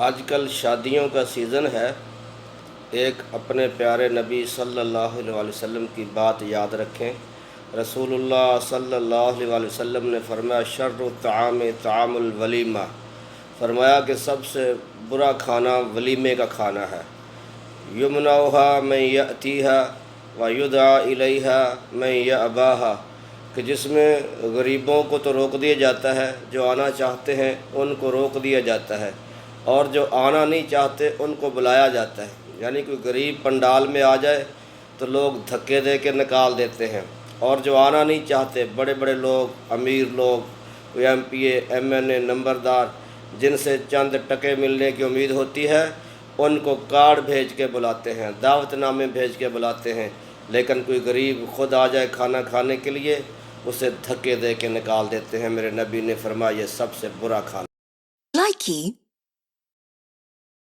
آج کل شادیوں کا سیزن ہے۔ ایک اپنے پیارے نبی صلی اللہ علیہ وسلم کی بات یاد رکھیں۔ رسول اللہ صلی اللہ علیہ وسلم نے فرمایا شر الطعام طعام الولیمہ، فرمایا کہ سب سے برا کھانا ولیمے کا کھانا ہے۔ یمنعها من یأتیہا ویدعا الیہا من یأباہا، کہ جس میں غریبوں کو تو روک دیا جاتا ہے، جو آنا چاہتے ہیں ان کو روک دیا جاتا ہے، اور جو آنا نہیں چاہتے ان کو بلایا جاتا ہے۔ یعنی کوئی غریب پنڈال میں آ جائے تو لوگ دھکے دے کے نکال دیتے ہیں، اور جو آنا نہیں چاہتے بڑے بڑے لوگ، امیر لوگ، کوئی ایم پی اے، ایم این اے، نمبردار، جن سے چند ٹکے ملنے کی امید ہوتی ہے، ان کو کارڈ بھیج کے بلاتے ہیں، دعوت نامے بھیج کے بلاتے ہیں۔ لیکن کوئی غریب خود آ جائے کھانا کھانے کے لیے، اسے دھکے دے کے نکال دیتے ہیں۔ میرے نبی نے فرمایا یہ سب سے برا کھانا۔ Likey